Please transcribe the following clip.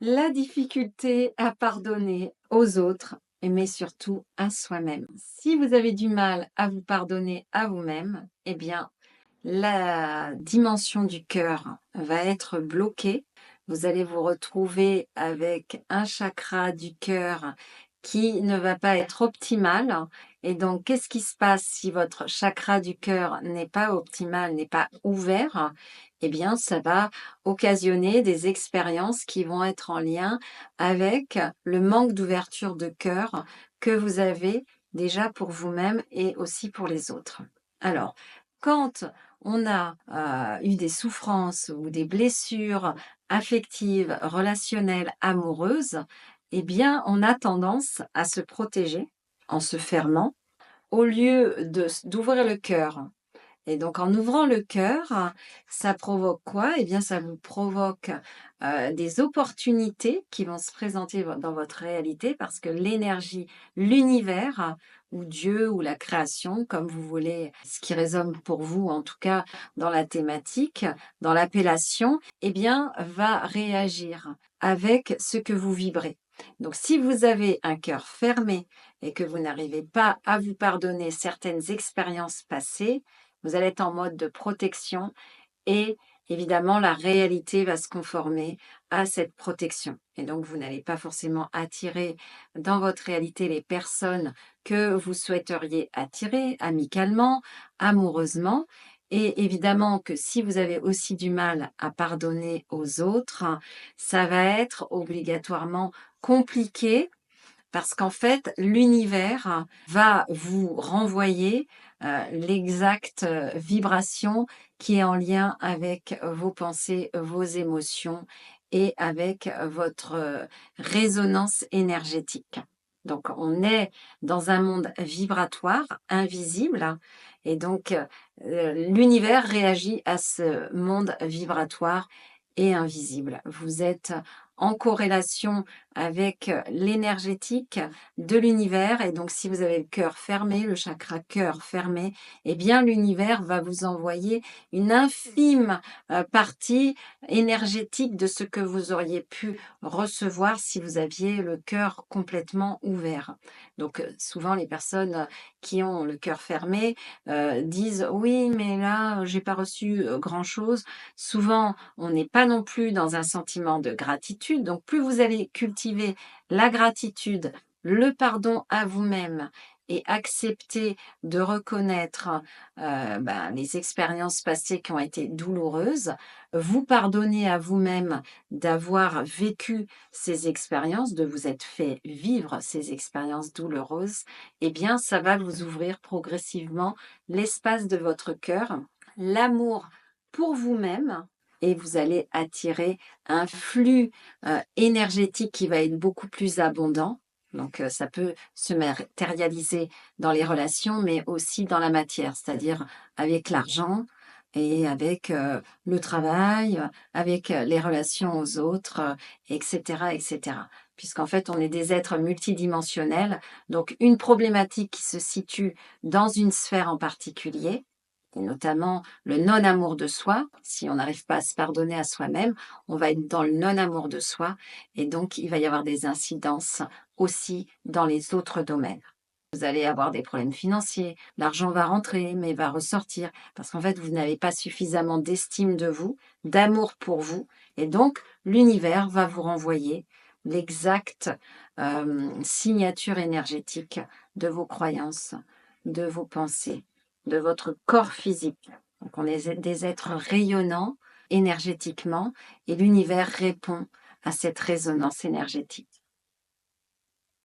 La difficulté à pardonner aux autres, mais surtout à soi-même. Si vous avez du mal à vous pardonner à vous-même, eh bien, la dimension du cœur va être bloquée. Vous allez vous retrouver avec un chakra du cœur qui ne va pas être optimal. Et donc, qu'est-ce qui se passe si votre chakra du cœur n'est pas optimal, n'est pas ouvert? Eh bien, ça va occasionner des expériences qui vont être en lien avec le manque d'ouverture de cœur que vous avez déjà pour vous-même et aussi pour les autres. Alors, quand on a eu des souffrances ou des blessures affectives, relationnelles, amoureuses, eh bien, on a tendance à se protéger en se fermant au lieu d'ouvrir le cœur. Et donc en ouvrant le cœur, ça provoque quoi? Eh bien, ça vous provoque, des opportunités qui vont se présenter dans votre réalité parce que l'énergie, l'univers ou Dieu ou la création, comme vous voulez, ce qui résonne pour vous en tout cas dans la thématique, dans l'appellation, eh bien, va réagir avec ce que vous vibrez. Donc si vous avez un cœur fermé et que vous n'arrivez pas à vous pardonner certaines expériences passées, vous allez être en mode de protection et évidemment, la réalité va se conformer à cette protection. Et donc, vous n'allez pas forcément attirer dans votre réalité les personnes que vous souhaiteriez attirer amicalement, amoureusement. Et évidemment que si vous avez aussi du mal à pardonner aux autres, ça va être obligatoirement compliqué parce qu'en fait, l'univers va vous renvoyer, l'exacte, vibration qui est en lien avec vos pensées, vos émotions et avec, votre, résonance énergétique. Donc on est dans un monde vibratoire, invisible et donc, l'univers réagit à ce monde vibratoire et invisible. Vous êtes en corrélation avec l'énergétique de l'univers et donc si vous avez le cœur fermé, le chakra cœur fermé, eh bien l'univers va vous envoyer une infime, partie énergétique de ce que vous auriez pu recevoir si vous aviez le cœur complètement ouvert. Donc, souvent les personnes, qui ont le cœur fermé, disent: «Oui, mais là, j'ai pas reçu, grand-chose». Souvent, on n'est pas non plus dans un sentiment de gratitude. Donc, plus vous allez cultiver la gratitude, le pardon à vous-même et accepter de reconnaître, les expériences passées qui ont été douloureuses, vous pardonner à vous-même d'avoir vécu ces expériences, de vous être fait vivre ces expériences douloureuses, eh bien, ça va vous ouvrir progressivement l'espace de votre cœur, l'amour pour vous-même et vous allez attirer un flux, énergétique qui va être beaucoup plus abondant. Donc, ça peut se matérialiser dans les relations, mais aussi dans la matière, c'est-à-dire avec l'argent et avec, le travail, avec, les relations aux autres, et cetera et cetera. Puisqu'en fait, on est des êtres multidimensionnels, donc une problématique qui se situe dans une sphère en particulier et notamment le non-amour de soi. Si on n'arrive pas à se pardonner à soi-même, on va être dans le non-amour de soi et donc il va y avoir des incidences aussi dans les autres domaines. Vous allez avoir des problèmes financiers, l'argent va rentrer mais va ressortir parce qu'en fait vous n'avez pas suffisamment d'estime de vous, d'amour pour vous et donc l'univers va vous renvoyer l'exacte, signature énergétique de vos croyances, de vos pensées, de votre corps physique. Donc on est des êtres rayonnants énergétiquement et l'univers répond à cette résonance énergétique.